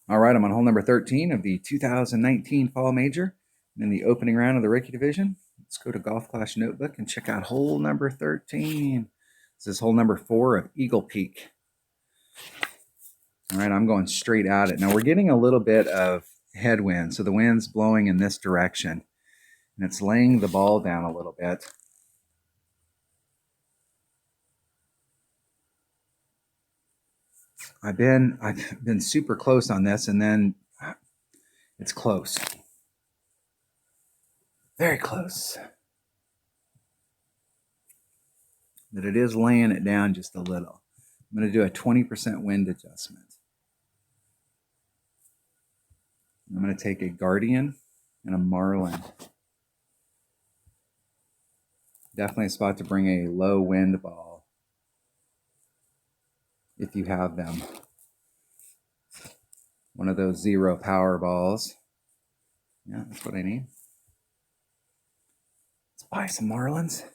All right, I'm on hole number 13 of the 2019 Fall Major in the opening round of the Rookie Division. Let's go to Golf Clash Notebook and check out hole number 13. This is hole number 4 of Eagle Peak. All right, I'm going straight at it. Now we're getting a little bit of headwind, so the wind's blowing in this direction, and it's laying the ball down a little bit. I've been super close on this, and then it's close. Very close. But it is laying it down just a little. I'm going to do a 20% wind adjustment. I'm going to take a Guardian and a Marlin. Definitely a spot to bring a low wind ball if you have them. One of those 0 power balls. Yeah, that's what I need. Let's buy some Marlins.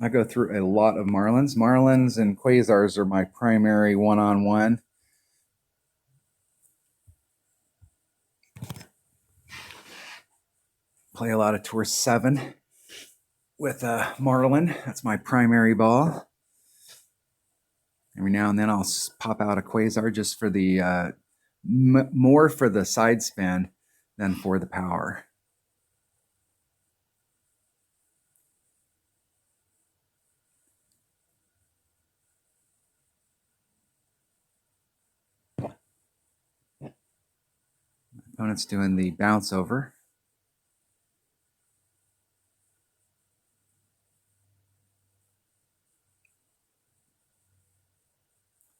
I go through a lot of Marlins. Marlins and Quasars are my primary one-on-one. Play a lot of Tour 7 with a Marlin. That's my primary ball. Every now and then I'll pop out a Quasar just for the more for the side spin than for the power. Opponent's doing the bounce over.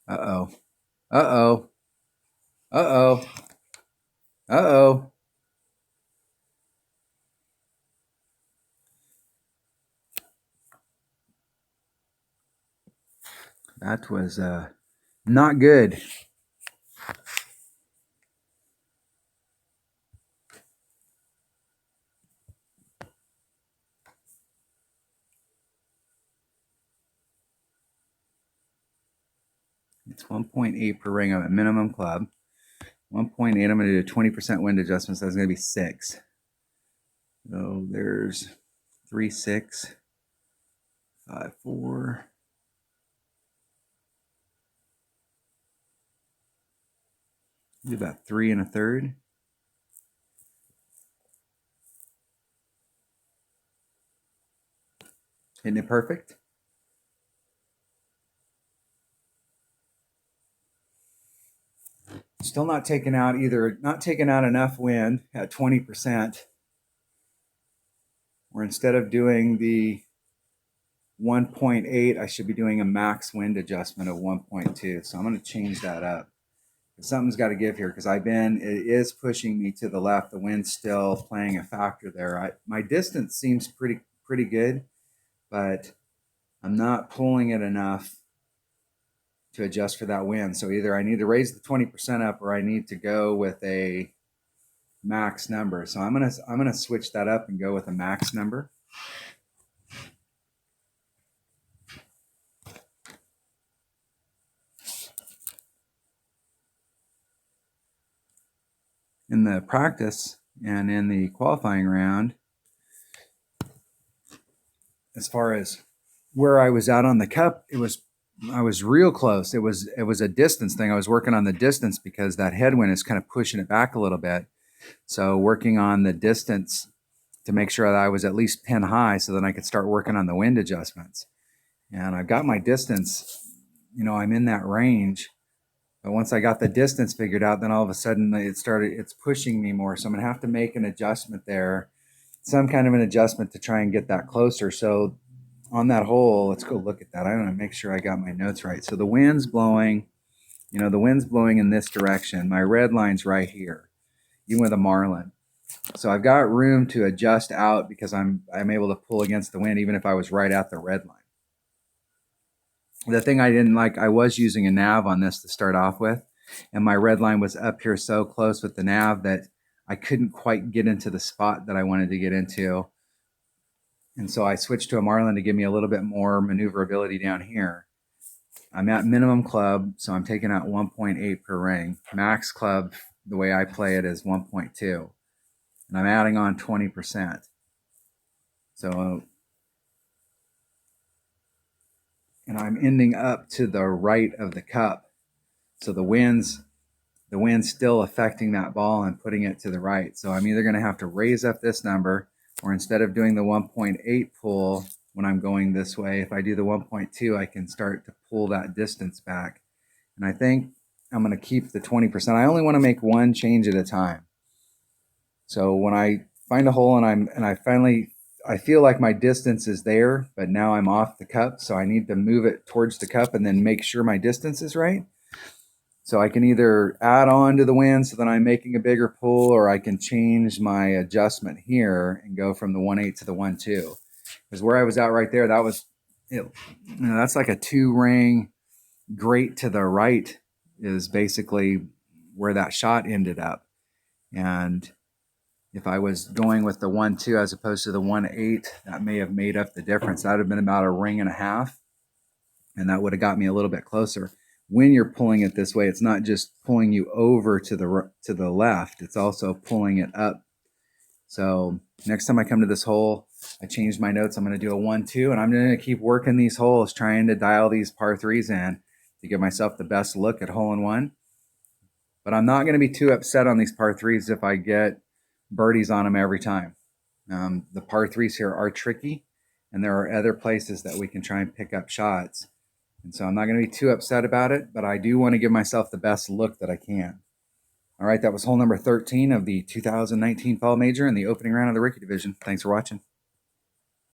Uh-oh. Uh-oh. Uh-oh. Uh-oh. That was not good. It's 1.8 per ring. I'm at minimum club. 1.8, I'm going to do a 20% wind adjustment, so that's going to be 6. So there's 3, 6, 5, 4. Do about 3 1/3. Isn't it perfect? Still not taking out enough wind at 20%. Or instead of doing the 1.8, I should be doing a max wind adjustment of 1.2. So I'm going to change that up. Something's got to give here because it is pushing me to the left. The wind's still playing a factor there. My distance seems pretty good, but I'm not pulling it enough to adjust for that wind. So either I need to raise the 20% up or I need to go with a max number. So I'm gonna switch that up and go with a max number. In the practice and in the qualifying round, as far as where I was out on the cup, I was real close. It was a distance thing. I was working on the distance because that headwind is kind of pushing it back a little bit. So working on the distance to make sure that I was at least pin high so then I could start working on the wind adjustments. And I've got my distance, I'm in that range. But once I got the distance figured out, then all of a sudden it's pushing me more. So I'm going to have to make an adjustment there, some kind of an adjustment to try and get that closer. So on that hole, let's go look at that. I want to make sure I got my notes right. So the wind's blowing, the wind's blowing in this direction. My red line's right here, even with a Marlin. So I've got room to adjust out because I'm able to pull against the wind even if I was right at the red line. The thing I didn't like, I was using a nav on this to start off with, and my red line was up here so close with the nav that I couldn't quite get into the spot that I wanted to get into. And so I switched to a Marlin to give me a little bit more maneuverability down here. I'm at minimum club, so I'm taking out 1.8 per ring. Max club, the way I play it, is 1.2. And I'm adding on 20%. So, and I'm ending up to the right of the cup. So the wind's still affecting that ball and putting it to the right. So I'm either going to have to raise up this number, or instead of doing the 1.8 pull when I'm going this way, if I do the 1.2, I can start to pull that distance back. And I think I'm going to keep the 20%. I only want to make one change at a time. So when I find a hole and I feel like my distance is there, but now I'm off the cup, so I need to move it towards the cup and then make sure my distance is right. So I can either add on to the wind so that I'm making a bigger pull, or I can change my adjustment here and go from the 1.8 to the 1.2. Because where I was at right there, that was, that's like a 2-ring. Great to the right is basically where that shot ended up. And if I was going with the 1.2 as opposed to the 1.8, that may have made up the difference. That would have been about a ring and a half, and that would have got me a little bit closer. When you're pulling it this way, it's not just pulling you over to the left, it's also pulling it up. So next time I come to this hole, I changed my notes. I'm going to do a 1.2, and I'm going to keep working these holes, trying to dial these par threes in to give myself the best look at hole in one. But I'm not going to be too upset on these par threes if I get birdies on them every time. The par threes here are tricky, and there are other places that we can try and pick up shots. And so I'm not going to be too upset about it, but I do want to give myself the best look that I can. All right, that was hole number 13 of the 2019 Fall Major in the opening round of the Rookie Division. Thanks for watching.